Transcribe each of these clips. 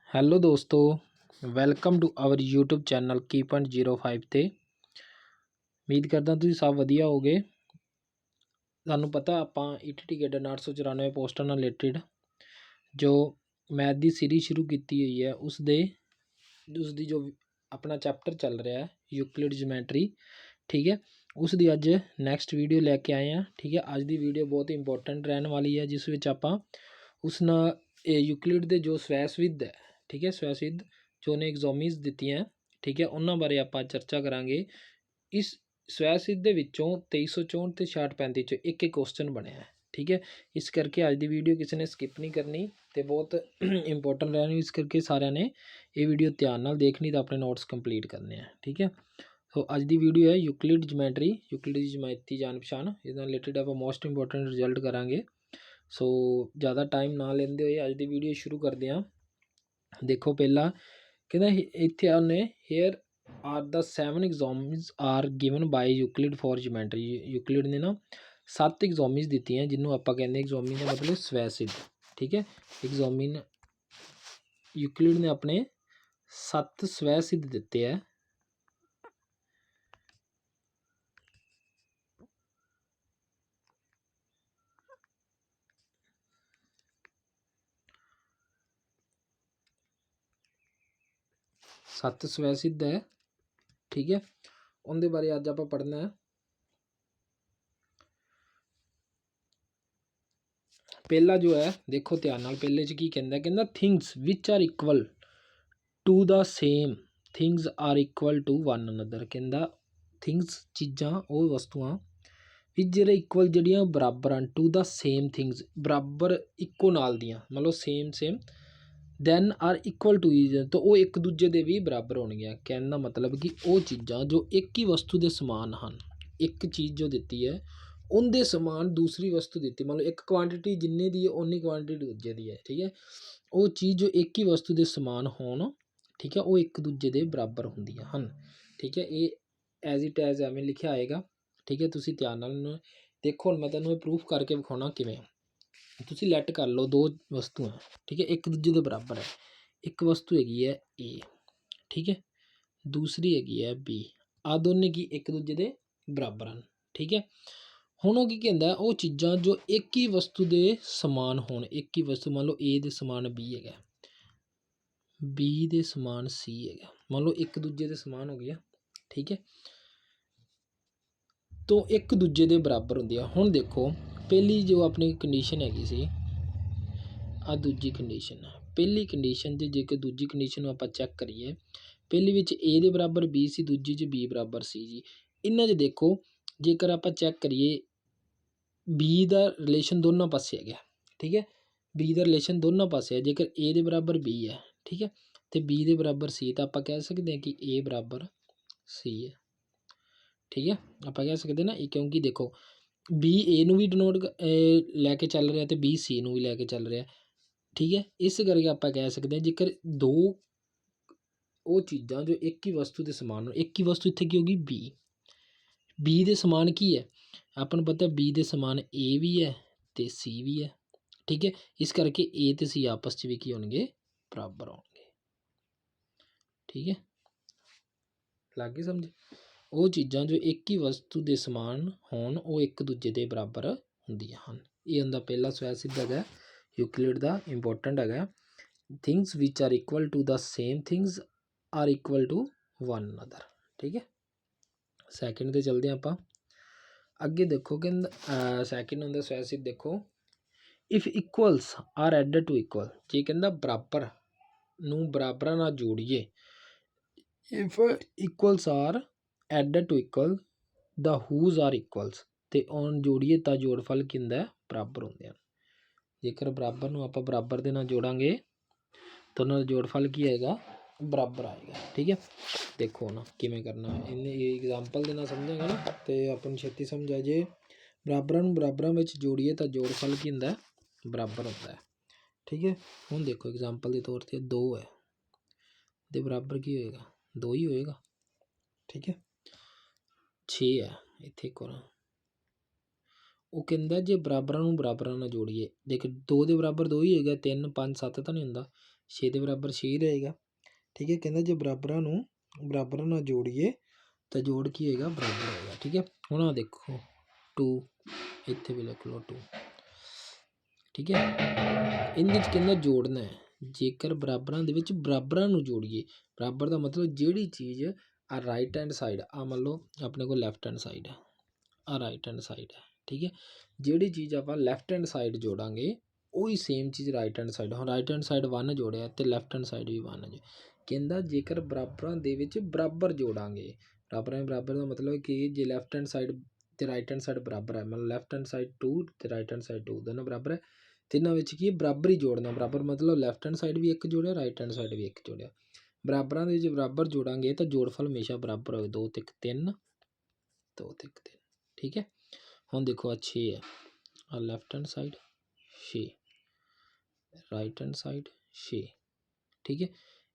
Hello ਦੋਸਤੋ, welcome to our YouTube channel Key.05 'ਤੇ। ਉਮੀਦ ਕਰਦਾ ਤੁਸੀਂ ਸਭ ਵਧੀਆ ਹੋਗੇ। ਤੁਹਾਨੂੰ ਪਤਾ ਆਪਾਂ ETT ਗੇਡਰ 894 ਪੋਸਟਾਂ ਨਾਲ ਰਿਲੇਟਿਡ ਜੋ ਮੈਥ ਦੀ ਸੀਰੀਜ਼ ਸ਼ੁਰੂ ਕੀਤੀ ਹੋਈ ਹੈ ਉਸਦੀ ਜੋ ਆਪਣਾ ਚੈਪਟਰ ਚੱਲ ਰਿਹਾ ਯੂਕਲਿਡ ਜਿਓਮੈਟਰੀ, ਠੀਕ ਹੈ। ਉਸ ਦੀ ਅੱਜ ਨੈਕਸਟ ਵੀਡੀਓ ਲੈ ਕੇ ਆਏ ਹਾਂ, ਠੀਕ ਹੈ। ਅੱਜ ਦੀ ਵੀਡੀਓ ਬਹੁਤ ਇੰਪੋਰਟੈਂਟ ਰਹਿਣ ਵਾਲੀ ਹੈ, ਜਿਸ ਵਿੱਚ ਆਪਾਂ ਉਸ ਨਾਲ ਯੂਕਲਿਡ ਦੇ ਜੋ ਸਵੈ-ਸਿੱਧ ਹੈ, ਠੀਕ ਹੈ, ਸਵੈ-ਸਿੱਧ ਜੋ ਉਹਨੇ ਐਗਜ਼ੋਮੀਜ਼ ਦਿੱਤੀਆਂ, ਠੀਕ ਹੈ, ਉਹਨਾਂ ਬਾਰੇ ਆਪਾਂ ਚਰਚਾ ਕਰਾਂਗੇ। ਇਸ ਸਵੈ-ਸਿੱਧ ਦੇ ਵਿੱਚੋਂ 2364 ਅਤੇ 6635 'ਚੋਂ ਇੱਕ ਕੁਐਸਚਨ ਬਣਿਆ, ਠੀਕ ਹੈ। ਇਸ ਕਰਕੇ ਅੱਜ ਦੀ ਵੀਡੀਓ ਕਿਸੇ ਨੇ ਸਕਿਪ ਨਹੀਂ ਕਰਨੀ ਅਤੇ ਬਹੁਤ ਇੰਪੋਰਟੈਂਟ ਰਹਿਣੀ, ਇਸ ਕਰਕੇ ਸਾਰਿਆਂ ਨੇ ਇਹ ਵੀਡੀਓ ਧਿਆਨ ਨਾਲ ਦੇਖਣੀ ਤਾਂ ਆਪਣੇ ਨੋਟਸ ਕੰਪਲੀਟ ਕਰਨੇ ਆ, ਠੀਕ ਹੈ। ਸੋ ਅੱਜ ਦੀ ਵੀਡੀਓ ਹੈ ਯੂਕਲਿਡ ਜਿਓਮੈਟਰੀ, ਯੂਕਲਿਡ ਦੀ ਜਮਾਇਤੀ ਜਾਣ ਪਛਾਣ। ਇਹਦੇ ਨਾਲ ਰਿਲੇਟਿਡ ਆਪਾਂ ਮੋਸਟ ਇੰਪੋਰਟੈਂਟ ਰਿਜ਼ਲਟ ਕਰਾਂਗੇ। ਸੋ ਜ਼ਿਆਦਾ ਟਾਈਮ ਨਾ ਲੈਂਦੇ ਹੋਏ ਅੱਜ ਦੀ ਵੀਡੀਓ ਸ਼ੁਰੂ ਕਰਦੇ ਹਾਂ। ਦੇਖੋ ਪਹਿਲਾਂ ਕਹਿੰਦਾ ਇੱਥੇ ਉਹਨੇ here are the 7 axioms are given by Euclid for geometry. Euclid ਨੇ ਨਾ 7 ਐਗਜ਼ੋਮੀਜ਼ ਦਿੱਤੀਆਂ, ਜਿਹਨੂੰ ਆਪਾਂ ਕਹਿੰਦੇ ਐਗਜ਼ੋਮੀ ਦਾ ਮਤਲਬ ਸਵੈ-ਸਿੱਧ, ਠੀਕ ਹੈ। ਐਗਜ਼ੋਮੀਨ ਯੂਕਲਿਡ ਨੇ ਆਪਣੇ 7 ਸਵੈ-ਸਿੱਧ ਦਿੱਤੇ ਹੈ। ਸੱਤ ਸਵੈ-ਸਿੱਧ ਹੈ, ਠੀਕ ਹੈ। ਉਹਦੇ ਬਾਰੇ ਅੱਜ ਆਪਾਂ ਪੜ੍ਹਨਾ ਹੈ। ਪਹਿਲਾ ਜੋ ਹੈ ਦੇਖੋ ਧਿਆਨ ਨਾਲ, ਪਹਿਲੇ 'ਚ ਕੀ ਕਹਿੰਦਾ things which are equal to the same things are equal to one another. ਕਹਿੰਦਾ ਥਿੰਗਸ ਚੀਜ਼ਾਂ, ਉਹ ਵਸਤੂਆਂ ਵਿੱਚ ਜਿਹੜੇ ਇਕੁਅਲ, ਜਿਹੜੀਆਂ ਬਰਾਬਰ ਹਨ, ਟੂ ਦਾ ਸੇਮ ਥਿੰਗਸ ਬਰਾਬਰ ਇੱਕੋ ਨਾਲ ਦੀਆਂ, ਮਤਲਬ same then are equal to each ਤਾਂ ਉਹ ਇੱਕ ਦੂਜੇ ਦੇ ਵੀ ਬਰਾਬਰ ਹੋਣਗੀਆਂ। ਕਹਿਣ ਦਾ ਮਤਲਬ ਕਿ ਉਹ ਚੀਜ਼ਾਂ ਜੋ ਇੱਕ ਹੀ ਵਸਤੂ ਦੇ ਸਮਾਨ ਹਨ, ਇੱਕ ਚੀਜ਼ ਜੋ ਦਿੱਤੀ ਹੈ ਉਹਦੇ ਸਮਾਨ ਦੂਸਰੀ ਵਸਤੂ ਦਿੱਤੀ, ਮਤਲਬ ਇੱਕ ਕੁਆਂਟਿਟੀ ਜਿੰਨੇ ਦੀ ਹੈ ਉਨੀ ਕੁਆਂਟਿਟੀ ਦੂਜੇ ਦੀ ਹੈ, ਠੀਕ ਹੈ। ਉਹ ਚੀਜ਼ ਜੋ ਇੱਕ ਹੀ ਵਸਤੂ ਦੇ ਸਮਾਨ ਹੋਣ, ਠੀਕ ਹੈ, ਉਹ ਇੱਕ ਦੂਜੇ ਦੇ ਬਰਾਬਰ ਹੁੰਦੀਆਂ ਹਨ, ਠੀਕ ਹੈ। ਇਹ ਐਜ਼ ਇਟ ਐਜ਼ ਐਵੇਂ ਲਿਖਿਆ ਆਏਗਾ, ਠੀਕ ਹੈ। ਤੁਸੀਂ ਧਿਆਨ ਨਾਲ ਦੇਖੋ। ਹੁਣ ਮੈਂ ਤੁਹਾਨੂੰ ਇਹ ਪ੍ਰੂਫ ਕਰਕੇ ਵਿਖਾਉਣਾ ਕਿਵੇਂ। ਤੁਸੀਂ ਲੈਟ ਕਰ ਲਓ ਦੋ ਵਸਤੂਆਂ, ਠੀਕ ਹੈ, ਇੱਕ ਦੂਜੇ ਦੇ ਬਰਾਬਰ ਹੈ। ਇੱਕ ਵਸਤੂ ਹੈਗੀ ਹੈ A, ਠੀਕ ਹੈ, ਦੂਸਰੀ ਹੈਗੀ ਹੈ B। ਆਹ ਦੋਨੇ ਕੀ ਇੱਕ ਦੂਜੇ ਦੇ ਬਰਾਬਰ ਹਨ, ਠੀਕ ਹੈ। ਹੁਣ ਉਹ ਕੀ ਕਹਿੰਦਾ, ਉਹ ਚੀਜ਼ਾਂ ਜੋ ਇੱਕ ਹੀ ਵਸਤੂ ਦੇ ਸਮਾਨ ਹੋਣ, ਇੱਕ ਹੀ ਵਸਤੂ, ਮੰਨ ਲਓ A ਦੇ ਸਮਾਨ B ਹੈਗਾ, B ਦੇ ਸਮਾਨ C ਹੈਗਾ, ਮੰਨ ਲਓ ਇੱਕ ਦੂਜੇ ਦੇ ਸਮਾਨ ਹੋ ਗਿਆ, ਠੀਕ ਹੈ, ਤੋਂ ਇੱਕ ਦੂਜੇ ਦੇ ਬਰਾਬਰ ਹੁੰਦੀ ਆ। ਹੁਣ ਦੇਖੋ ਪਹਿਲੀ ਜੋ ਆਪਣੀ ਕੰਡੀਸ਼ਨ ਹੈਗੀ ਸੀ, ਆਹ ਦੂਜੀ ਕੰਡੀਸ਼ਨ ਹੈ। ਪਹਿਲੀ ਕੰਡੀਸ਼ਨ 'ਚ ਜੇਕਰ ਦੂਜੀ ਕੰਡੀਸ਼ਨ ਨੂੰ ਆਪਾਂ ਚੈੱਕ ਕਰੀਏ, ਪਹਿਲੀ ਵਿੱਚ A ਦੇ ਬਰਾਬਰ B ਸੀ, ਦੂਜੀ 'ਚ B ਬਰਾਬਰ C ਜੀ। ਇਹਨਾਂ 'ਚ ਦੇਖੋ ਜੇਕਰ ਆਪਾਂ ਚੈੱਕ ਕਰੀਏ, B ਦਾ ਰਿਲੇਸ਼ਨ ਦੋਨਾਂ ਪਾਸੇ ਹੈਗਾ, ਠੀਕ ਹੈ। B ਦਾ ਰਿਲੇਸ਼ਨ ਦੋਨਾਂ ਪਾਸੇ ਹੈ। ਜੇਕਰ A ਦੇ ਬਰਾਬਰ B ਹੈ, ਠੀਕ ਹੈ, ਅਤੇ B ਦੇ ਬਰਾਬਰ C, ਤਾਂ ਆਪਾਂ ਕਹਿ ਸਕਦੇ ਹਾਂ ਕਿ A ਬਰਾਬਰ C ਹੈ, ਠੀਕ ਹੈ। ਆਪਾਂ ਕਹਿ ਸਕਦੇ ਨਾ, ਕਿਉਂਕਿ ਦੇਖੋ B A ਨੂੰ ਵੀ ਡਿਨੋਟ ਲੈ ਕੇ ਚੱਲ ਰਿਹਾ ਅਤੇ B C ਨੂੰ ਵੀ ਲੈ ਕੇ ਚੱਲ ਰਿਹਾ, ਠੀਕ ਹੈ। ਇਸ ਕਰਕੇ ਆਪਾਂ ਕਹਿ ਸਕਦੇ ਹਾਂ ਜੇਕਰ ਦੋ ਉਹ ਚੀਜ਼ਾਂ ਜੋ ਇੱਕ ਹੀ ਵਸਤੂ ਦੇ ਸਮਾਨ ਹੋਣ, ਇੱਕ ਹੀ ਵਸਤੂ ਇੱਥੇ ਕੀ ਹੋਗੀ B ਦੇ ਸਮਾਨ ਕੀ ਹੈ, ਆਪਾਂ ਨੂੰ ਪਤਾ B ਦੇ ਸਮਾਨ A ਵੀ ਹੈ ਅਤੇ C ਵੀ ਹੈ, ਠੀਕ ਹੈ। ਇਸ ਕਰਕੇ A ਅਤੇ C ਆਪਸ 'ਚ ਵੀ ਕੀ ਹੋਣਗੇ, ਬਰਾਬਰ ਹੋਣਗੇ, ਠੀਕ ਹੈ। ਲੱਗ ਗਈ ਸਮਝ। ਉਹ ਚੀਜ਼ਾਂ ਜੋ ਇੱਕ ਹੀ ਵਸਤੂ ਦੇ ਸਮਾਨ ਹੋਣ, ਉਹ ਇੱਕ ਦੂਜੇ ਦੇ ਬਰਾਬਰ ਹੁੰਦੀਆਂ ਹਨ। ਇਹ ਹੁੰਦਾ ਪਹਿਲਾ ਸਵੈ-ਸਿੱਧ ਹੈਗਾ ਯੂਕਲਿਡ ਦਾ, ਇੰਪੋਰਟੈਂਟ ਹੈਗਾ। Things which are equal to the same things are equal to one another, ਠੀਕ ਹੈ। ਸੈਕਿੰਡ 'ਤੇ ਚੱਲਦੇ ਹਾਂ ਆਪਾਂ ਅੱਗੇ। ਦੇਖੋ ਕਹਿੰਦਾ ਸੈਕਿੰਡ ਹੁੰਦਾ ਸਵੈ-ਸਿੱਧ, ਦੇਖੋ if equals are added to equal, ਜੇ ਕਹਿੰਦਾ ਬਰਾਬਰ ਨੂੰ ਬਰਾਬਰਾਂ ਨਾਲ ਜੋੜੀਏ, if equals are added to equal the wholes are equals, ਅਤੇ ਉਹਨੂੰ ਜੋੜੀਏ ਤਾਂ ਜੋੜਫਲ ਕੀ ਹੁੰਦਾ, ਬਰਾਬਰ ਹੁੰਦੇ ਹਨ। ਜੇਕਰ ਬਰਾਬਰ ਨੂੰ ਆਪਾਂ ਬਰਾਬਰ ਦੇ ਨਾਲ ਜੋੜਾਂਗੇ ਤਾਂ ਉਹਨਾਂ ਦਾ ਜੋੜਫਲ ਕੀ ਆਏਗਾ, ਬਰਾਬਰ ਆਏਗਾ, ਠੀਕ ਹੈ। ਦੇਖੋ ਹੁਣ ਕਿਵੇਂ ਕਰਨਾ, ਇਹਨੇ ਐਗਜ਼ਾਮਪਲ ਦੇ ਨਾਲ ਸਮਝਾਂਗੇ ਨਾ ਅਤੇ ਆਪਾਂ ਨੂੰ ਛੇਤੀ ਸਮਝ ਆ ਜੇ। ਬਰਾਬਰਾਂ ਨੂੰ ਬਰਾਬਰਾਂ ਵਿੱਚ ਜੋੜੀਏ ਤਾਂ ਜੋੜਫਲ ਕੀ ਹੁੰਦਾ, ਬਰਾਬਰ ਹੁੰਦਾ ਹੈ, ਠੀਕ ਹੈ। ਹੁਣ ਦੇਖੋ ਐਗਜ਼ਾਮਪਲ ਦੇ ਤੌਰ 'ਤੇ 2 ਹੈ, ਦੇ ਬਰਾਬਰ ਕੀ ਹੋਏਗਾ, 2 ਹੀ ਹੋਏਗਾ, ਠੀਕ ਹੈ। 6 ਹੈ, ਇੱਥੇ ਇੱਕ ਹੋਰ ਉਹ ਕਹਿੰਦਾ ਜੇ ਬਰਾਬਰਾਂ ਨੂੰ ਬਰਾਬਰਾਂ ਨਾਲ ਜੋੜੀਏ, ਦੇਖ 2 ਦੇ ਬਰਾਬਰ 2 ਹੀ ਹੋਏਗਾ, 3 5 7 ਤਾਂ ਨਹੀਂ ਹੁੰਦਾ, 6 ਦੇ ਬਰਾਬਰ 6 ਹੀ ਰਹੇਗਾ। ਠੀਕ ਹੈ, ਕਹਿੰਦਾ ਜੇ ਬਰਾਬਰਾਂ ਨੂੰ ਬਰਾਬਰਾਂ ਨਾਲ ਜੋੜੀਏ ਤਾਂ ਜੋੜ ਕੀ ਹੋਏਗਾ, ਬਰਾਬਰ ਹੋਏਗਾ। ਠੀਕ ਹੈ, ਹੁਣ ਆਹ ਦੇਖੋ 2 ਇੱਥੇ ਵੀ ਲਿਖ ਲਓ 2। ਠੀਕ ਹੈ, ਇਹਦੇ 'ਚ ਕਹਿੰਦਾ ਜੋੜਨਾ ਹੈ, ਜੇਕਰ ਬਰਾਬਰਾਂ ਦੇ ਵਿੱਚ ਬਰਾਬਰਾਂ ਨੂੰ ਜੋੜੀਏ। ਬਰਾਬਰ ਦਾ ਮਤਲਬ ਜਿਹੜੀ ਚੀਜ਼ ਆ ਰਾਈਟ ਹੈਂਡ ਸਾਈਡ, ਆ ਮੰਨ ਲਓ ਆਪਣੇ ਕੋਲ ਲੈਫਟ ਹੈਂਡ ਸਾਈਡ ਹੈ, ਆ ਰਾਈਟ ਹੈਂਡ ਸਾਈਡ ਹੈ। ਠੀਕ ਹੈ, ਜਿਹੜੀ ਚੀਜ਼ ਆਪਾਂ ਲੈਫਟ ਹੈਂਡ ਸਾਈਡ ਜੋੜਾਂਗੇ ਉਹੀ ਸੇਮ ਚੀਜ਼ ਰਾਈਟ ਹੈਂਡ ਸਾਈਡ। ਹੁਣ ਰਾਈਟ ਹੈਂਡ ਸਾਈਡ 1 ਜੋੜਿਆ ਅਤੇ ਲੈਫਟ ਹੈਂਡ ਸਾਈਡ ਵੀ 1 ਜੇ। ਕਹਿੰਦਾ ਜੇਕਰ ਬਰਾਬਰਾਂ ਦੇ ਵਿੱਚ ਬਰਾਬਰ ਜੋੜਾਂਗੇ, ਬਰਾਬਰ ਦਾ ਮਤਲਬ ਕਿ ਜੇ ਲੈਫਟ ਹੈਂਡ ਸਾਈਡ ਅਤੇ ਰਾਈਟ ਹੈਂਡ ਸਾਈਡ ਬਰਾਬਰ ਹੈ, ਮਤਲਬ ਲੈਫਟ ਹੈਂਡ ਸਾਈਡ 2 ਅਤੇ ਰਾਈਟ ਹੈਂਡ ਸਾਈਡ 2 ਦੋਨੋਂ ਬਰਾਬਰ ਹੈ, ਤਿੰਨਾਂ ਵਿੱਚ ਕੀ ਬਰਾਬਰ ਹੀ ਜੋੜਨਾ। ਬਰਾਬਰ ਮਤਲਬ ਲੈਫਟ ਹੈਂਡ ਸਾਈਡ ਵੀ 1 ਜੋੜਿਆ, ਰਾਈਟ ਹੈਂਡ ਸਾਈਡ ਵੀ 1 ਜੋੜਿਆ। ਬਰਾਬਰਾਂ ਦੇ ਵਿੱਚ ਬਰਾਬਰ ਜੋੜਾਂਗੇ ਤਾਂ ਜੋੜਫਲ ਹਮੇਸ਼ਾ ਬਰਾਬਰ ਹੋਵੇ, 2 ਤੇ 1 3, 2 ਤੇ 1 3। ਠੀਕ ਹੈ, ਹੁਣ ਦੇਖੋ ਆ 6 ਹੈ, ਆ left hand side 6, right hand side 6। ਠੀਕ ਹੈ,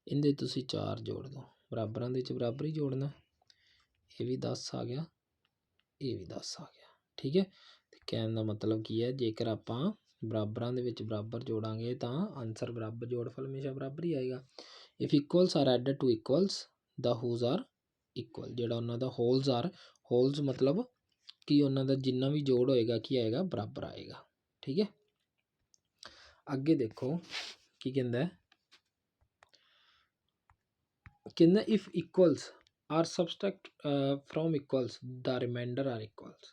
ਇਹਦੇ ਤੁਸੀਂ 4 ਜੋੜ ਦਿਓ, ਬਰਾਬਰਾਂ ਦੇ ਵਿੱਚ ਬਰਾਬਰ ਹੀ ਜੋੜਨਾ। ਇਹ ਵੀ 10 ਆ ਗਿਆ, ਇਹ ਵੀ 10 ਆ ਗਿਆ। ਠੀਕ ਹੈ, ਅਤੇ ਕਹਿਣ ਦਾ ਮਤਲਬ ਕੀ ਹੈ, ਜੇਕਰ ਆਪਾਂ ਬਰਾਬਰਾਂ ਦੇ ਵਿੱਚ ਬਰਾਬਰ ਜੋੜਾਂਗੇ ਤਾਂ ਆਨਸਰ ਬਰਾਬਰ, ਜੋੜਫਲ ਹਮੇਸ਼ਾ ਬਰਾਬਰ ਹੀ ਆਏਗਾ। If equals are added to equals the wholes are equal. ਜਿਹੜਾ ਉਹਨਾਂ ਦਾ ਹੋਲਸ ਮਤਲਬ ਕਿ ਉਹਨਾਂ ਦਾ ਜਿੰਨਾ ਵੀ ਜੋੜ ਹੋਏਗਾ ਕੀ ਆਏਗਾ, ਬਰਾਬਰ ਆਏਗਾ। ਠੀਕ ਹੈ, ਅੱਗੇ ਦੇਖੋ ਕੀ ਕਹਿੰਦਾ, ਕਹਿੰਦਾ if equals are subtract from equals the remainder are equals.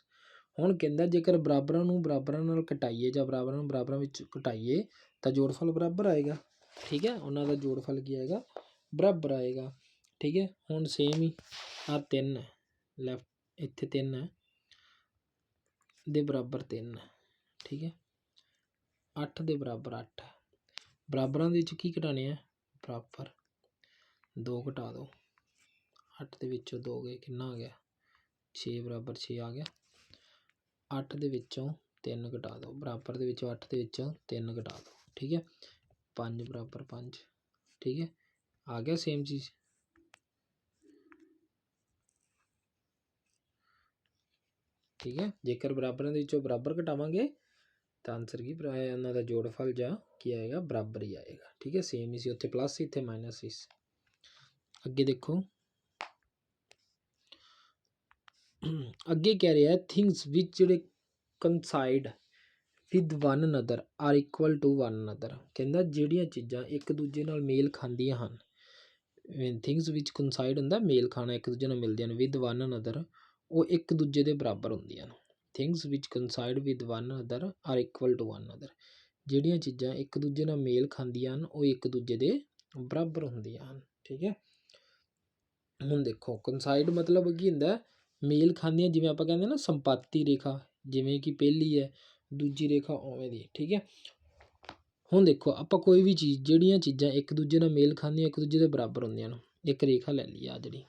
ਹੁਣ ਕਹਿੰਦਾ ਜੇਕਰ ਬਰਾਬਰਾਂ ਨੂੰ ਬਰਾਬਰਾਂ ਨਾਲ ਘਟਾਈਏ ਜਾਂ ਬਰਾਬਰਾਂ ਨੂੰ ਬਰਾਬਰਾਂ ਵਿੱਚ ਘਟਾਈਏ ਤਾਂ ਜੋੜਫਲ ਬਰਾਬਰ ਆਏਗਾ। ਠੀਕ ਹੈ, ਉਹਨਾਂ ਦਾ ਜੋੜਫਲ ਕੀ ਆਏਗਾ, ਬਰਾਬਰ ਆਏਗਾ। ਠੀਕ ਹੈ, ਹੁਣ ਸੇਮ ਹੀ ਆ 3 ਹੈ, ਲੈਫਟ ਇੱਥੇ 3 ਹੈ ਦੇ ਬਰਾਬਰ 3 ਹੈ। ਠੀਕ ਹੈ, 8 ਦੇ ਬਰਾਬਰ 8 ਹੈ। ਬਰਾਬਰਾਂ ਦੇ ਵਿੱਚ ਕੀ ਘਟਾਉਣੇ ਆ, ਬਰਾਬਰ 2 ਘਟਾ ਦਿਓ, 8 ਦੇ ਵਿੱਚੋਂ 2 ਗਏ, ਕਿੰਨਾ ਆ ਗਿਆ 6 ਬਰਾਬਰ 6 ਆ ਗਿਆ। 8 ਦੇ ਵਿੱਚੋਂ 3 ਘਟਾ ਦਿਓ, ਬਰਾਬਰ ਦੇ ਵਿੱਚੋਂ 8 ਦੇ ਵਿੱਚੋਂ 3 ਘਟਾ ਦਿਓ। ਠੀਕ ਹੈ, 5 ਬਰਾਬਰ 5। ਠੀਕ ਹੈ, ਆ ਗਿਆ ਸੇਮ ਚੀਜ਼। ਠੀਕ ਹੈ, ਜੇਕਰ ਬਰਾਬਰਾਂ ਦੇ ਵਿੱਚੋਂ ਬਰਾਬਰ ਘਟਾਵਾਂਗੇ ਤਾਂ ਆਨਸਰ ਕੀ ਉਹਨਾਂ ਦਾ ਜੋੜਫਲ ਜਾਂ ਕੀ ਆਏਗਾ, ਬਰਾਬਰ ਹੀ ਆਏਗਾ। ਠੀਕ ਹੈ, ਸੇਮ ਹੀ ਸੀ, ਉੱਥੇ ਪਲੱਸ ਸੀ, ਇੱਥੇ ਮਾਈਨਸ ਸੀ। ਅੱਗੇ ਦੇਖੋ, ਅੱਗੇ ਕਹਿ ਰਿਹਾ ਥਿੰਗਸ ਵਿਚ ਜਿਹੜੇ coincide with one another are equal to one another. ਕਹਿੰਦਾ ਜਿਹੜੀਆਂ ਚੀਜ਼ਾਂ ਇੱਕ ਦੂਜੇ ਨਾਲ ਮੇਲ ਖਾਂਦੀਆਂ ਹਨ, ਥਿੰਗਸ ਵਿੱਚ ਕੰਸਾਈਡ ਹੁੰਦਾ ਮੇਲ ਖਾਣਾ, ਇੱਕ ਦੂਜੇ ਨਾਲ ਮਿਲਦੀਆਂ ਹਨ, ਵਿਦ ਵਨ ਅਨਦਰ ਉਹ ਇੱਕ ਦੂਜੇ ਦੇ ਬਰਾਬਰ ਹੁੰਦੀਆਂ ਹਨ। Things which coincide with one another are equal to one another. ਜਿਹੜੀਆਂ ਚੀਜ਼ਾਂ ਇੱਕ ਦੂਜੇ ਨਾਲ ਮੇਲ ਖਾਂਦੀਆਂ ਹਨ ਉਹ ਇੱਕ ਦੂਜੇ ਦੇ ਬਰਾਬਰ ਹੁੰਦੀਆਂ ਹਨ। ਠੀਕ ਹੈ, ਹੁਣ ਦੇਖੋ ਕੰਸਾਈਡ ਮਤਲਬ ਕੀ ਹੁੰਦਾ, ਮੇਲ ਖਾਂਦੀਆਂ, ਜਿਵੇਂ ਆਪਾਂ ਕਹਿੰਦੇ ਨਾ ਸੰਪਾਤੀ ਰੇਖਾ, ਜਿਵੇਂ ਕਿ ਪਹਿਲੀ ਹੈ ਦੂਜੀ ਰੇਖਾ ਉਵੇਂ ਦੀ। ਠੀਕ ਹੈ, ਹੁਣ ਦੇਖੋ ਆਪਾਂ ਕੋਈ ਵੀ ਚੀਜ਼, ਜਿਹੜੀਆਂ ਚੀਜ਼ਾਂ ਇੱਕ ਦੂਜੇ ਨਾਲ ਮੇਲ ਖਾਂਦੀਆਂ, ਇੱਕ ਦੂਜੇ ਦੇ ਬਰਾਬਰ ਹੁੰਦੀਆਂ ਹਨ। ਇੱਕ ਰੇਖਾ ਲੈ ਲਈ ਆ ਜਿਹੜੀ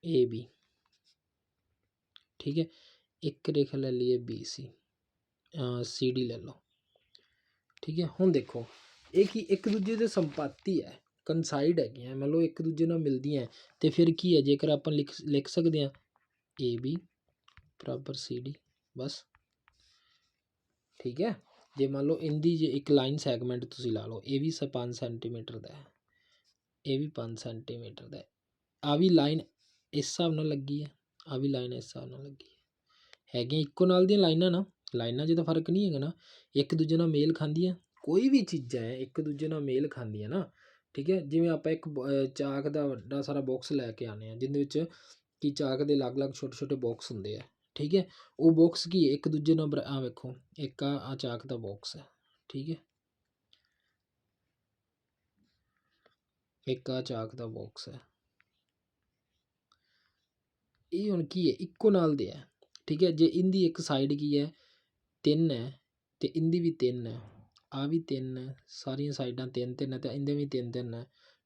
ਏ ਬੀ। ਠੀਕ ਹੈ, ਇੱਕ ਰੇਖਾ ਲੈ ਲਈਏ ਬੀ ਸੀ, ਸੀ ਡੀ ਲੈ ਲਓ। ਠੀਕ ਹੈ, ਹੁਣ ਦੇਖੋ ਇਹ ਕੀ ਇੱਕ ਦੂਜੇ ਦੇ ਸੰਪਾਤੀ ਹੈ, ਕੰਸਾਈਡ ਹੈਗੀਆਂ, ਮੰਨ ਲਓ ਇੱਕ ਦੂਜੇ ਨਾਲ ਮਿਲਦੀਆਂ, ਅਤੇ ਫਿਰ ਕੀ ਹੈ, ਜੇਕਰ ਆਪਾਂ ਲਿਖ ਸਕਦੇ ਹਾਂ ਏ ਬੀ ਬਰਾਬਰ ਸੀ ਡੀ, ਬਸ। ਠੀਕ ਹੈ, ਜੇ ਮੰਨ ਲਓ ਇਹਦੀ ਜੇ ਇੱਕ ਲਾਈਨ ਸੈਗਮੈਂਟ ਤੁਸੀਂ ਲਾ ਲਓ, ਇਹ ਵੀ 5 ਸੈਂਟੀਮੀਟਰ ਦਾ ਹੈ, ਇਹ ਵੀ 5 ਸੈਂਟੀਮੀਟਰ ਦਾ ਹੈ, ਆ ਵੀ ਲਾਈਨ ਇਸ ਹਿਸਾਬ ਨਾਲ ਲੱਗੀ ਹੈ, ਆ ਵੀ ਲਾਈਨ ਇਸ ਹਿਸਾਬ ਨਾਲ ਲੱਗੀ ਹੈ, ਹੈਗੀਆਂ ਇੱਕੋ ਨਾਲ ਦੀਆਂ ਲਾਈਨਾਂ ਨਾ, ਲਾਈਨਾਂ 'ਚ ਤਾਂ ਫਰਕ ਨਹੀਂ ਹੈਗਾ ਨਾ, ਇੱਕ ਦੂਜੇ ਨਾਲ ਮੇਲ ਖਾਂਦੀਆਂ। ਕੋਈ ਵੀ ਚੀਜ਼ਾਂ ਹੈ ਇੱਕ ਦੂਜੇ ਨਾਲ ਮੇਲ ਖਾਂਦੀਆਂ ਨਾ। ਠੀਕ ਹੈ, ਜਿਵੇਂ ਆਪਾਂ ਇੱਕ ਚਾਕ ਦਾ ਵੱਡਾ ਸਾਰਾ ਬਾਕਸ ਲੈ ਕੇ ਆਉਂਦੇ ਹਾਂ, ਜਿਹਦੇ ਵਿੱਚ ਕਿ ਚਾਕ ਦੇ ਅਲੱਗ ਅਲੱਗ ਛੋਟੇ ਛੋਟੇ ਬਾਕਸ ਹੁੰਦੇ ਆ। ਠੀਕ ਹੈ, ਉਹ ਬਾਕਸ ਕੀ ਇੱਕ ਦੂਜੇ ਨਾਲ ਆ ਵੇਖੋ, ਇੱਕ ਆ ਚਾਕ ਦਾ ਬਾਕਸ ਹੈ। ਠੀਕ ਹੈ, ਇੱਕ ਆ ਚਾਕ ਦਾ ਬਾਕਸ ਹੈ, ਇਹ ਹੁਣ ਕੀ ਹੈ, ਇੱਕੋ ਨਾਲ ਦੇ ਹੈ। ਠੀਕ ਹੈ, ਜੇ ਇਹਦੀ ਇੱਕ ਸਾਈਡ ਕੀ ਹੈ 3 ਹੈ ਅਤੇ ਇਹਦੀ ਵੀ 3 ਹੈ, ਆ ਵੀ 3 ਹੈ, ਸਾਰੀਆਂ ਸਾਈਡਾਂ 3 3 ਹੈ ਅਤੇ ਇਹਦੇ ਵੀ 3 3 ਹੈ।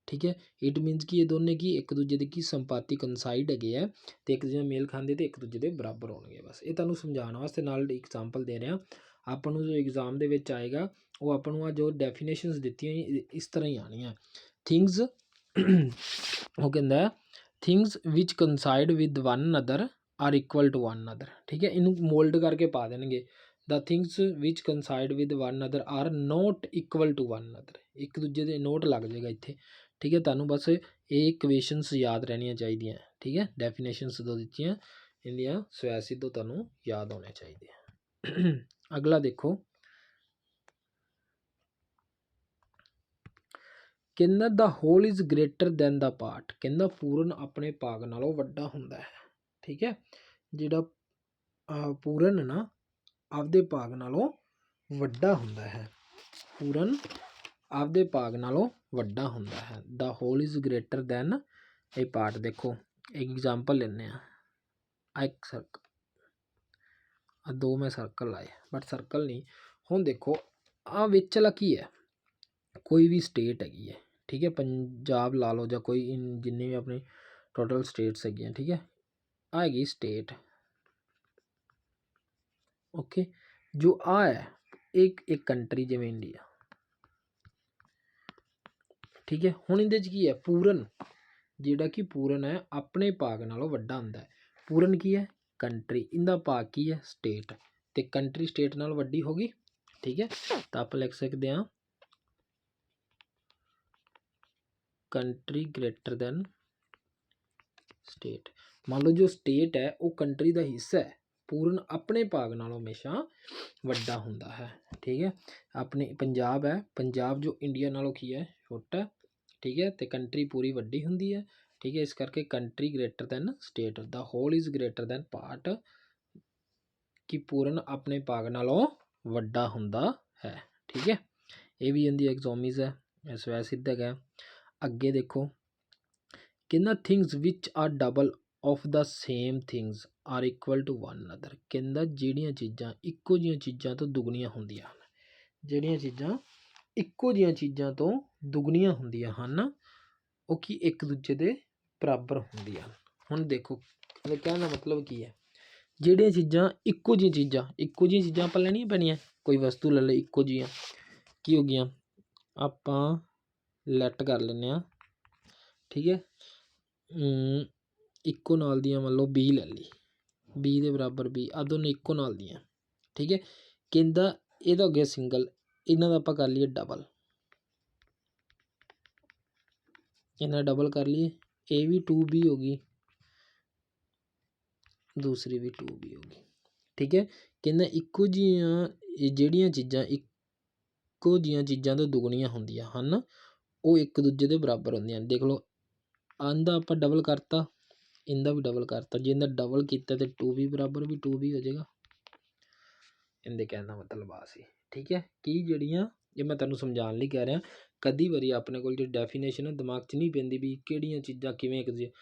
ਠੀਕ ਹੈ, ਇਟ ਮੀਨਸ ਕਿ ਇਹ ਦੋਨੇ ਕੀ ਇੱਕ ਦੂਜੇ ਦੇ ਕੀ ਸੰਪਾਤੀ ਕੰਸਾਈਡ ਹੈਗੇ ਆ, ਅਤੇ ਇੱਕ ਦੂਜੇ ਨਾਲ ਮੇਲ ਖਾਂਦੇ ਅਤੇ ਇੱਕ ਦੂਜੇ ਦੇ ਬਰਾਬਰ ਹੋਣਗੇ। ਬਸ ਇਹ ਤੁਹਾਨੂੰ ਸਮਝਾਉਣ ਵਾਸਤੇ ਨਾਲ ਐਗਜ਼ਾਮਪਲ ਦੇ ਰਿਹਾ। ਆਪਾਂ ਨੂੰ ਜੋ ਐਗਜ਼ਾਮ ਦੇ ਵਿੱਚ ਆਏਗਾ ਉਹ ਆਪਾਂ ਨੂੰ ਆ ਜੋ ਡੈਫੀਨੇਸ਼ਨਸ ਦਿੱਤੀਆਂ ਇਸ ਤਰ੍ਹਾਂ ਹੀ ਆਉਣੀਆਂ। ਥਿੰਗਸ ਉਹ ਕਹਿੰਦਾ things which coincide with one another are equal to one another. ਠੀਕ ਹੈ, ਇਹਨੂੰ ਮੋਲਡ ਕਰਕੇ ਪਾ ਦੇਣਗੇ। The things which coincide with one another are not equal to one another. ਇੱਕ ਦੂਜੇ ਦੇ ਨੋਟ ਲੱਗ ਜਾਏਗਾ ਇੱਥੇ। ਠੀਕ ਹੈ, ਤੁਹਾਨੂੰ ਬਸ ਇਹ ਇਕੁਏਸ਼ਨਸ ਯਾਦ ਰਹਿਣੀਆਂ ਚਾਹੀਦੀਆਂ। ਠੀਕ ਹੈ, ਡੈਫੀਨੇਸ਼ਨਸ ਦੋ ਦਿੱਤੀਆਂ, ਇਹਦੀਆਂ ਸਵੈ ਸਿੱਧੋ ਤੁਹਾਨੂੰ ਯਾਦ ਹੋਣੇ ਚਾਹੀਦੇ ਆ। ਅਗਲਾ ਦੇਖੋ, ਕਹਿੰਦਾ the whole is greater than the part. ਕਹਿੰਦਾ ਪੂਰਨ ਆਪਣੇ ਭਾਗ ਨਾਲੋਂ ਵੱਡਾ ਹੁੰਦਾ ਹੈ। ਠੀਕ ਹੈ, ਜਿਹੜਾ ਪੂਰਨ ਨਾ ਆਪਦੇ ਭਾਗ ਨਾਲੋਂ ਵੱਡਾ ਹੁੰਦਾ ਹੈ। ਪੂਰਨ ਆਪਦੇ ਭਾਗ ਨਾਲੋਂ ਵੱਡਾ ਹੁੰਦਾ ਹੈ। ਦਾ ਹੋਲ ਇਜ਼ ਗ੍ਰੇਟਰ ਦੈਨ ਇਹ ਪਾਰਟ। ਦੇਖੋ ਇੱਕ ਐਗਜ਼ਾਮਪਲ ਲੈਂਦੇ ਹਾਂ। ਇੱਕ ਸਰਕਲ, ਆ ਦੋ ਮੈਂ ਸਰਕਲ ਲਾਏ ਬਟ ਸਰਕਲ ਨਹੀਂ। ਹੁਣ ਦੇਖੋ ਆ ਵਿਚਲਾ ਕੀ ਹੈ, ਕੋਈ ਵੀ ਸਟੇਟ ਹੈਗੀ ਹੈ। ਠੀਕ ਹੈ, ਪੰਜਾਬ ਲਾ ਲਓ ਜਾਂ ਕੋਈ ਜਿੰਨੇ ਵੀ ਆਪਣੀ ਟੋਟਲ ਸਟੇਟਸ ਹੈਗੀਆਂ। ਠੀਕ ਹੈ, ਆ ਹੈਗੀ ਸਟੇਟ। ਓਕੇ, ਜੋ ਆ ਹੈ ਇੱਕ ਕੰਟਰੀ ਜਿਵੇਂ ਇੰਡੀਆ। ਠੀਕ ਹੈ, ਹੁਣ ਇਹਦੇ 'ਚ ਕੀ ਹੈ, ਪੂਰਨ ਜਿਹੜਾ ਕਿ ਪੂਰਨ ਹੈ ਆਪਣੇ ਭਾਗ ਨਾਲੋਂ ਵੱਡਾ ਹੁੰਦਾ ਹੈ। ਪੂਰਨ ਕੀ ਹੈ, ਕੰਟਰੀ, ਇਹਦਾ ਭਾਗ ਕੀ ਹੈ, ਸਟੇਟ, ਅਤੇ ਕੰਟਰੀ ਸਟੇਟ ਨਾਲ ਵੱਡੀ ਹੋ ਗਈ। ਠੀਕ ਹੈ, ਤਾਂ ਆਪਾਂ ਲਿਖ ਸਕਦੇ ਹਾਂ ਕੰਟਰੀ ਗ੍ਰੇਟਰ ਦੈਨ ਸਟੇਟ। ਮੰਨ ਲਓ ਜੋ ਸਟੇਟ ਹੈ ਉਹ ਕੰਟਰੀ ਦਾ ਹਿੱਸਾ ਹੈ। ਪੂਰਨ ਆਪਣੇ ਭਾਗ ਨਾਲੋਂ ਹਮੇਸ਼ਾ ਵੱਡਾ ਹੁੰਦਾ ਹੈ। ਠੀਕ ਹੈ, ਆਪਣੇ ਪੰਜਾਬ ਹੈ, ਪੰਜਾਬ ਜੋ ਇੰਡੀਆ ਨਾਲੋਂ ਕੀ ਹੈ, ਛੋਟਾ। ਠੀਕ ਹੈ, ਅਤੇ ਕੰਟਰੀ ਪੂਰੀ ਵੱਡੀ ਹੁੰਦੀ ਹੈ। ਠੀਕ ਹੈ, ਇਸ ਕਰਕੇ country greater than state. The whole is greater than part, ਕਿ ਪੂਰਨ ਆਪਣੇ ਭਾਗ ਨਾਲੋਂ ਵੱਡਾ ਹੁੰਦਾ ਹੈ। ਠੀਕ ਹੈ, ਇਹ ਵੀ ਇਹਦੀ ਐਗਜ਼ੋਮੀਜ਼ ਹੈ, ਸਵੈ ਸਿੱਧ ਹੈਗਾ। ਅੱਗੇ ਦੇਖੋ, ਕਹਿੰਦਾ things which are double of the same things are equal to one another. ਕਹਿੰਦਾ ਜਿਹੜੀਆਂ ਚੀਜ਼ਾਂ ਇੱਕੋ ਜਿਹੀਆਂ ਚੀਜ਼ਾਂ ਤੋਂ ਦੁੱਗਣੀਆਂ ਹੁੰਦੀਆਂ ਹਨ, ਜਿਹੜੀਆਂ ਚੀਜ਼ਾਂ ਇੱਕੋ ਜਿਹੀਆਂ ਚੀਜ਼ਾਂ ਤੋਂ ਦੁੱਗਣੀਆਂ ਹੁੰਦੀਆਂ ਹਨ, ਉਹ ਕੀ ਇੱਕ ਦੂਜੇ ਦੇ ਬਰਾਬਰ ਹੁੰਦੀਆਂ ਹਨ। ਹੁਣ ਦੇਖੋ ਇਹਦੇ ਕਹਿਣ ਦਾ ਮਤਲਬ ਕੀ ਹੈ, ਜਿਹੜੀਆਂ ਚੀਜ਼ਾਂ ਇੱਕੋ ਜਿਹੀਆਂ ਚੀਜ਼ਾਂ ਆਪਾਂ ਲੈਣੀਆਂ ਪੈਣੀਆਂ। ਕੋਈ ਵਸਤੂ ਲੈ ਲਈ ਇੱਕੋ ਜਿਹੀਆਂ, ਕੀ ਹੋ ਗਈਆਂ, ਆਪਾਂ ਲੈਟ ਕਰ ਲੈਂਦੇ ਹਾਂ। ਠੀਕ ਹੈ, ਇੱਕੋ ਨਾਲ ਦੀਆਂ ਮੰਨ ਲਓ 20 ਲੈ ਲਈ, 20 ਦੇ ਬਰਾਬਰ 20, ਆਹ ਦੋਨੇ ਇੱਕੋ ਨਾਲ ਦੀਆਂ। ਠੀਕ ਹੈ, ਕਹਿੰਦਾ ਇਹਦਾ ਹੋ ਗਿਆ ਸਿੰਗਲ, ਇਹਨਾਂ ਦਾ ਆਪਾਂ ਕਰ ਲਈਏ ਡਬਲ, ਇਹਨਾਂ ਡਬਲ ਕਰ ਲਈਏ, ਇਹ ਵੀ 2B ਹੋ ਗਈ, ਦੂਸਰੀ ਵੀ 2B ਹੋ ਗਈ। ਠੀਕ ਹੈ, ਕਹਿੰਦਾ ਇੱਕੋ ਜਿਹੀਆਂ ਜਿਹੜੀਆਂ ਚੀਜ਼ਾਂ ਇੱਕੋ ਜਿਹੀਆਂ ਚੀਜ਼ਾਂ ਤੋਂ ਦੁੱਗਣੀਆਂ ਹੁੰਦੀਆਂ ਹਨ, ਉਹ ਇੱਕ ਦੂਜੇ ਦੇ ਬਰਾਬਰ ਹੁੰਦੀਆਂ ਹਨ। ਦੇਖ ਲਓ ਇਹਦਾ ਆਪਾਂ ਡਬਲ ਕਰਤਾ, ਇਹਦਾ ਵੀ ਡਬਲ ਕਰਤਾ। ਜੇ ਇਹਦਾ ਡਬਲ ਕੀਤਾ ਤਾਂ 2B ਬਰਾਬਰ ਵੀ 2B ਹੋ ਜਾਏਗਾ। ਇਹਦੇ ਕਹਿਣ ਦਾ ਮਤਲਬ ਆ ਸੀ। ਠੀਕ ਹੈ, ਕਿ ਜਿਹੜੀਆਂ, ਇਹ ਮੈਂ ਤੁਹਾਨੂੰ ਸਮਝਾਉਣ ਲਈ ਕਹਿ ਰਿਹਾ, ਕਦੀ ਵਾਰੀ ਆਪਣੇ ਕੋਲ ਜਿਹੜੀ ਡੈਫੀਨੇਸ਼ਨ ਦਿਮਾਗ 'ਚ ਨਹੀਂ ਪੈਂਦੀ ਵੀ ਕਿਹੜੀਆਂ ਚੀਜ਼ਾਂ ਕਿਵੇਂ ਇੱਕ ਦੂਜੇ,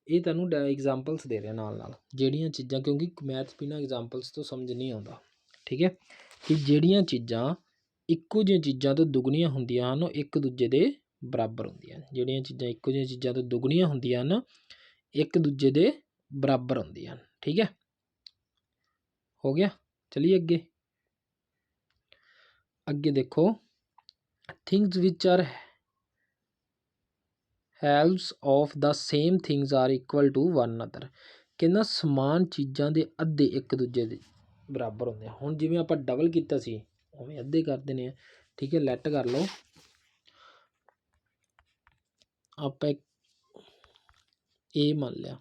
ਇਹ ਤੁਹਾਨੂੰ ਐਗਜ਼ਾਮਪਲਸ ਦੇ ਰਿਹਾ ਨਾਲ ਜਿਹੜੀਆਂ ਚੀਜ਼ਾਂ, ਕਿਉਂਕਿ ਮੈਥ ਬਿਨਾਂ ਐਗਜ਼ਾਮਪਲਸ ਤੋਂ ਸਮਝ ਨਹੀਂ ਆਉਂਦਾ। ਠੀਕ ਹੈ, ਕਿ ਜਿਹੜੀਆਂ ਚੀਜ਼ਾਂ ਇੱਕੋ ਜਿਹੀਆਂ ਚੀਜ਼ਾਂ ਤੋਂ ਦੁੱਗਣੀਆਂ ਹੁੰਦੀਆਂ ਹਨ, ਉਹ ਇੱਕ ਦੂਜੇ ਦੇ ਬਰਾਬਰ ਹੁੰਦੀਆਂ ਹਨ। ਜਿਹੜੀਆਂ ਚੀਜ਼ਾਂ ਇੱਕੋ ਜਿਹੀਆਂ ਚੀਜ਼ਾਂ ਤੋਂ ਦੁੱਗਣੀਆਂ ਹੁੰਦੀਆਂ ਹਨ, ਇੱਕ ਦੂਜੇ ਦੇ ਬਰਾਬਰ ਹੁੰਦੀਆਂ ਹਨ। ਠੀਕ ਹੈ, ਹੋ ਗਿਆ। ਚਲਿਏ ਅੱਗੇ ਦੇਖੋ, things which are halves of the same things are equal to one another. ਕਹਿੰਦਾ ਸਮਾਨ ਚੀਜ਼ਾਂ ਦੇ ਅੱਧੇ ਇੱਕ ਦੂਜੇ ਦੇ ਬਰਾਬਰ ਹੁੰਦੇ ਆ। ਹੁਣ ਜਿਵੇਂ ਆਪਾਂ ਡਬਲ ਕੀਤਾ ਸੀ ਉਵੇਂ ਅੱਧੇ ਕਰ ਦੇਣੇ ਆ। ਠੀਕ ਹੈ, ਲੈਟ ਕਰ ਲਓ, ਆਪਾਂ A ਮੰਨ ਲਿਆ।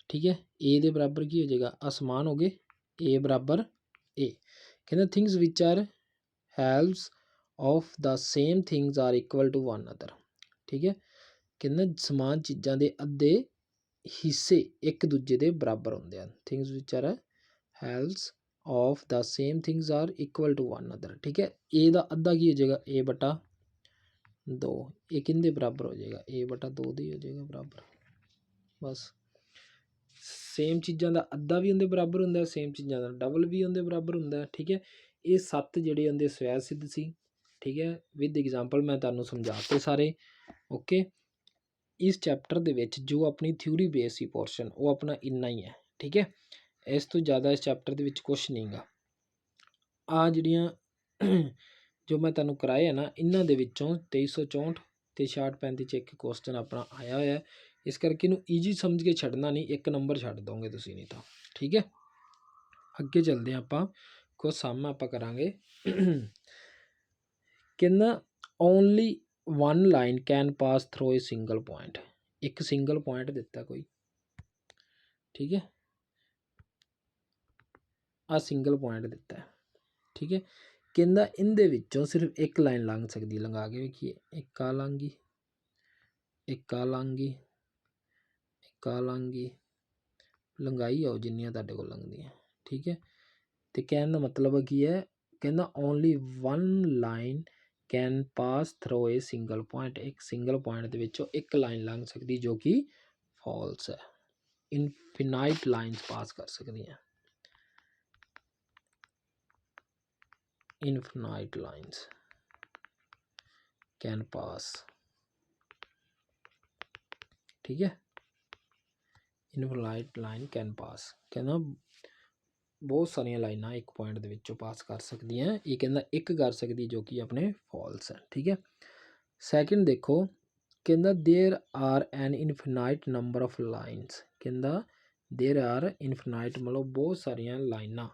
ਠੀਕ ਹੈ, A ਦੇ ਬਰਾਬਰ ਕੀ ਹੋ ਜਾਏਗਾ, ਅਸਮਾਨ ਹੋ ਗਏ, A ਬਰਾਬਰ A। ਕਹਿੰਦਾ things which are halves of the same things are equal to one another. ਠੀਕ ਹੈ, ਕਹਿੰਦਾ ਸਮਾਨ ਚੀਜ਼ਾਂ ਦੇ ਅੱਧੇ ਹਿੱਸੇ ਇੱਕ ਦੂਜੇ ਦੇ ਬਰਾਬਰ ਹੁੰਦੇ ਹਨ। Things which are halves of the same things are equal to one another. ਠੀਕ ਹੈ, A ਦਾ ਅੱਧਾ ਕੀ ਹੋ ਜਾਏਗਾ, A/2। ਇਹ ਕਿਹਦੇ ਬਰਾਬਰ ਹੋ ਜਾਏਗਾ, A/2 ਦੇ ਹੀ ਹੋ ਜਾਏਗਾ ਬਰਾਬਰ। ਬਸ ਸੇਮ ਚੀਜ਼ਾਂ ਦਾ ਅੱਧਾ ਵੀ ਉਹਦੇ ਬਰਾਬਰ ਹੁੰਦਾ, ਸੇਮ ਚੀਜ਼ਾਂ ਦਾ ਡਬਲ ਵੀ ਉਹਦੇ ਬਰਾਬਰ ਹੁੰਦਾ। ਠੀਕ ਹੈ, ਇਹ 7 ਜਿਹੜੇ ਹੁੰਦੇ ਸਵੈ ਸਿੱਧ ਸੀ। ਠੀਕ ਹੈ, ਵਿਦ ਐਗਜ਼ਾਮਪਲ ਮੈਂ ਤੁਹਾਨੂੰ ਸਮਝਾਤੇ ਸਾਰੇ। ਓਕੇ, ਇਸ ਚੈਪਟਰ ਦੇ ਵਿੱਚ ਜੋ ਆਪਣੀ ਥਿਊਰੀ ਬੇਸ ਸੀ ਪੋਰਸ਼ਨ, ਉਹ ਆਪਣਾ ਇੰਨਾ ਹੀ ਹੈ। ਠੀਕ ਹੈ, ਇਸ ਤੋਂ ਜ਼ਿਆਦਾ ਇਸ ਚੈਪਟਰ ਦੇ ਵਿੱਚ ਕੁਛ ਨਹੀਂ ਗਾ। ਆਹ ਜਿਹੜੀਆਂ ਜੋ ਮੈਂ ਤੁਹਾਨੂੰ ਕਰਾਏ ਆ ਨਾ, ਇਹਨਾਂ ਦੇ ਵਿੱਚੋਂ 2364 ਅਤੇ 6635 'ਚ ਇੱਕ ਕੁਐਸਚਨ ਆਪਣਾ ਆਇਆ ਹੋਇਆ, इस करके इनू ईजी समझ के छड्डना नहीं, एक नंबर छड्ड दोगे तुसीं नहीं तो। ठीक है, अगे चलते हैं आपां, कुछ सम आपां करांगे। कहना only one line can pass through a single point, एक सिंगल पॉइंट दिता कोई, ठीक है, आ सिंगल पॉइंट दिता है, ठीक है। कहना इनदे विचों सिर्फ एक लाइन लंघ सकती, लंघा के वेखिए, एक आ लंघ गई, एक आ लंघ गई, एक आ लंघ गई, लंघाई आओ जिन्नियां तुहाडे कोल लंघदियां, ठीक है। तो कहने का मतलब की है, कहना only one line can pass through a single point, एक सिंगल पॉइंट दे विचों एक लाइन लंघ सकती जो कि फॉल्स है। इनफिनाइट लाइन्स पास कर सकती हैं, इनफिनाइट लाइन्स कैन पास, ठीक है, इनफिनाइट लाइन कैन पास। कहना बहुत सारिया लाइना एक पॉइंट दे विचों पास कर सकती हैं, ये कहना एक कर सकती जो कि अपने फॉल्स है, ठीक है। सैकेंड देखो, कहना there are an infinite number of lines, कहना देयर आर इनफिनाइट मतलब बहुत सारिया लाइना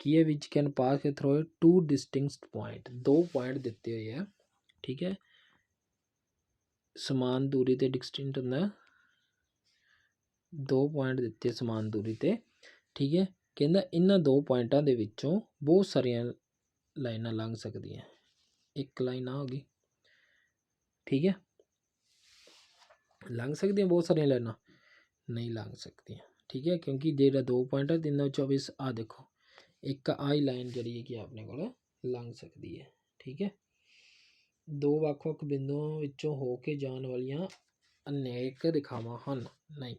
की है विच कैन पास के थ्रू टू डिस्टिंक्ट पॉइंट, दो पॉइंट दिते हुए है, ठीक है, समान दूरी ते डिस्टिंक्ट होंदा, दो पॉइंट दिते समान दूरी ते, ठीक है। कहना इन्हां दो पॉइंटां दे विचों बहुत सारिया लाइनां लंघ सकदियां, एक लाइन आ होगी, ठीक है, लंघ सकदियां बहुत सारिया लाइनां नहीं लंघ सकदियां, ठीक है, क्योंकि जेह्ड़ा दो पॉइंट है तिन्नों चों भी आ देखो एक आई लाइन जिहड़ी है कि अपने कोल लंघ सकदी है, ठीक है। दो ਵੱਖ-ਵੱਖ बिंदुओं विचों हो के जाण वालियां अनेक रेखावां हन, नहीं,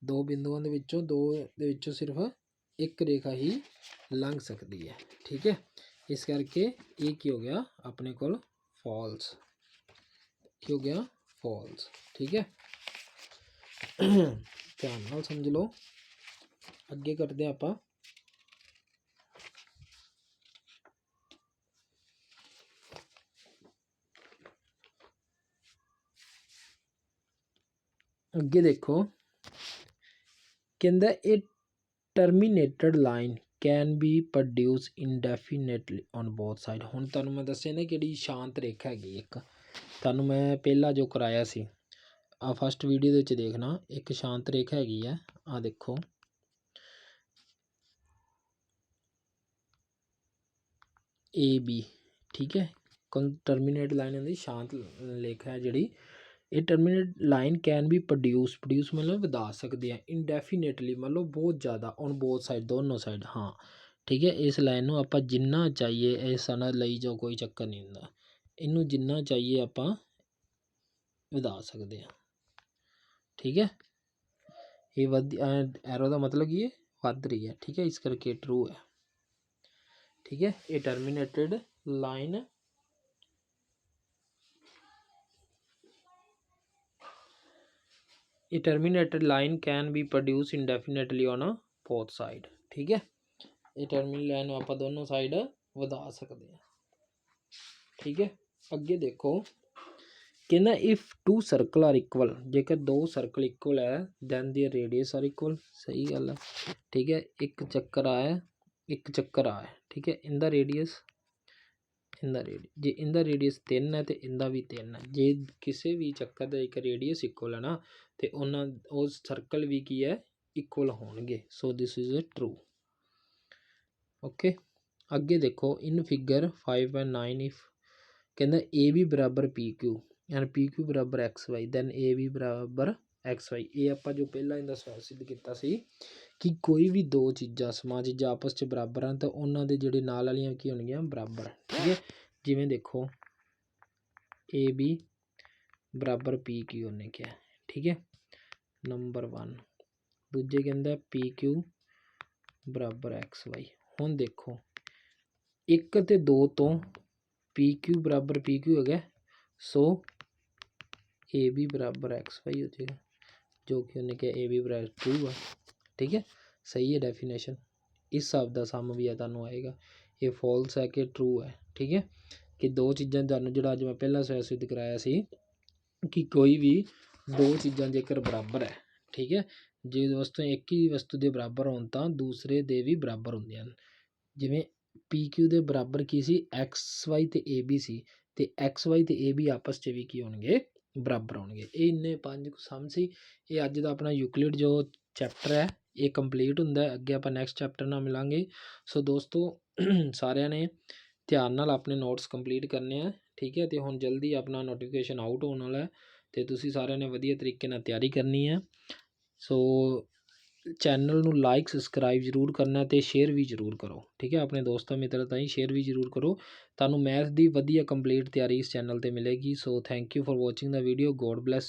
दो बिंदुओं दे विचों दो दे विचों सिर्फ एक रेखा ही लंघ सकती है, ठीक है। इस करके ये की हो गया अपने कोल फॉल्स, की हो गया फॉल्स, ठीक है। ध्यान नाल समझ लो, अगे करते हैं आपां। अगे देखो, कहंदा a terminated line can be produced indefinitely on both side. हुण तुहानूं मैं दस्सिआ ना कि शांत रेखा हैगी एक, तुहानूं मैं पहला जो कराया सी आ फस्ट वीडियो दे विच देखना, एक शांत रेखा हैगी है, आ देखो ए बी, ठीक है, टर्मीनेट लाइन होंदी शांत रेखा है जिहड़ी, ये terminate line can be produce मतलब वधा सकती है, इंडेफिनेटली मतलब बहुत ज़्यादा ऑन बोथ साइड, दोनों साइड, हाँ, ठीक है। इस लाइन को आप जिन्ना चाहिए इस ना लई जाओ, कोई चक्कर नहीं होंदा, इनू जिन्ना चाहिए आप वधा सकते हैं, ठीक है। ये एरो का मतलब कि वध रही है, ठीक है, इस करके ट्रू है, ठीक है। ये टर्मीनेटेड line A terminated line can be produced indefinitely on a both side, ठीक है। ये टर्मिनल लाइन आप दोनों साइड वधा सकते हैं, ठीक है। अगे देखो, कहना if two circle are equal, जेकर दो सर्कल इक्वल है then the radius are equal, सही गल है, ठीक है। एक चक्कर आया, एक चक्कर आया, ठीक है, इंदा रेडियस जे इंदा रेडियस 3 है तो इंदा भी 3 है, जे किसी भी चक्कर का एक रेडियस इक्वल है ना तो उन्होंने उस सर्कल भी की है इक्वल होणगे, so this is true, okay. अगे देखो इन फिगर 5 एंड 9 इफ कहना ए बी बराबर P Q and P Q बराबर X Y then A B बराबर एक्स वाई, ये आप जो पहला इनका सवाल सिद्ध किया सी कि कोई भी दो चीज़ां समान चीज़ां आपस च बराबर हैं तो उन्होंने जोड़े नाल वालियां की होणगियां बराबर, ठीक है। जिमें देखो ए बी बराबर पी क्यू उन्हें क्या, ठीक है, नंबर 1, दूजे कहता पी क्यू बराबर एक्स वाई। हुण देखो एक ते दो तो पी क्यू बराबर पी क्यू हो गया, सो ए बी बराबर एक्स वाई हो जाएगा, जो कि उन्हें क्या ए बी बराबर ट्रू है, ठीक है, सही है डेफिनेशन। इस हिसाब का सम भी है तुहानूं आएगा, ये फॉल्स है कि ट्रू है, ठीक है। कि दो चीज़ां तुहानूं जिहड़ा अज मैं पहला सिद्ध कराया सी कि कोई भी ਦੋ ਚੀਜ਼ਾਂ ਜੇਕਰ ਬਰਾਬਰ ਹੈ, ਠੀਕ ਹੈ, ਜੇ ਵਸਤੂ ਇੱਕ ਹੀ ਵਸਤੂ ਦੇ ਬਰਾਬਰ ਹੋਣ ਤਾਂ ਦੂਸਰੇ ਦੇ ਵੀ ਬਰਾਬਰ ਹੁੰਦੀਆਂ ਹਨ। ਜਿਵੇਂ ਪੀ ਕਿਊ ਦੇ ਬਰਾਬਰ ਕੀ ਸੀ, ਐਕਸ ਵਾਈ ਅਤੇ ਏ ਬੀ ਸੀ, ਅਤੇ ਐਕਸ ਵਾਈ ਅਤੇ ਏ ਬੀ ਆਪਸ 'ਚ ਵੀ ਕੀ ਹੋਣਗੇ, ਬਰਾਬਰ ਹੋਣਗੇ। ਇਹ ਇੰਨੇ 5 ਸਮ ਸੀ। ਇਹ ਅੱਜ ਦਾ ਆਪਣਾ ਯੂਕਲਿਡ ਜੋ ਚੈਪਟਰ ਹੈ ਇਹ ਕੰਪਲੀਟ ਹੁੰਦਾ। ਅੱਗੇ ਆਪਾਂ ਨੈਕਸਟ ਚੈਪਟਰ ਨਾਲ ਮਿਲਾਂਗੇ। ਸੋ ਦੋਸਤੋ ਸਾਰਿਆਂ ਨੇ ਧਿਆਨ ਨਾਲ ਆਪਣੇ ਨੋਟਸ ਕੰਪਲੀਟ ਕਰਨੇ ਆ, ਠੀਕ ਹੈ। ਅਤੇ ਹੁਣ ਜਲਦੀ ਆਪਣਾ ਨੋਟੀਫਿਕੇਸ਼ਨ ਆਊਟ ਹੋਣ ਵਾਲਾ ਅਤੇ ਤੁਸੀਂ ਸਾਰਿਆਂ ਨੇ ਵਧੀਆ ਤਰੀਕੇ ਨਾਲ ਤਿਆਰੀ ਕਰਨੀ ਹੈ। ਸੋ ਚੈਨਲ ਨੂੰ ਲਾਈਕ ਸਬਸਕ੍ਰਾਈਬ ਜ਼ਰੂਰ ਕਰਨਾ ਅਤੇ ਸ਼ੇਅਰ ਵੀ ਜ਼ਰੂਰ ਕਰੋ, ਠੀਕ ਹੈ। ਆਪਣੇ ਦੋਸਤਾਂ ਮਿੱਤਰਾਂ ਤਾਈਂ ਸ਼ੇਅਰ ਵੀ ਜ਼ਰੂਰ ਕਰੋ। ਤੁਹਾਨੂੰ ਮੈਥ ਦੀ ਵਧੀਆ ਕੰਪਲੀਟ ਤਿਆਰੀ ਇਸ ਚੈਨਲ 'ਤੇ ਮਿਲੇਗੀ। So thank you for watching the video. God bless.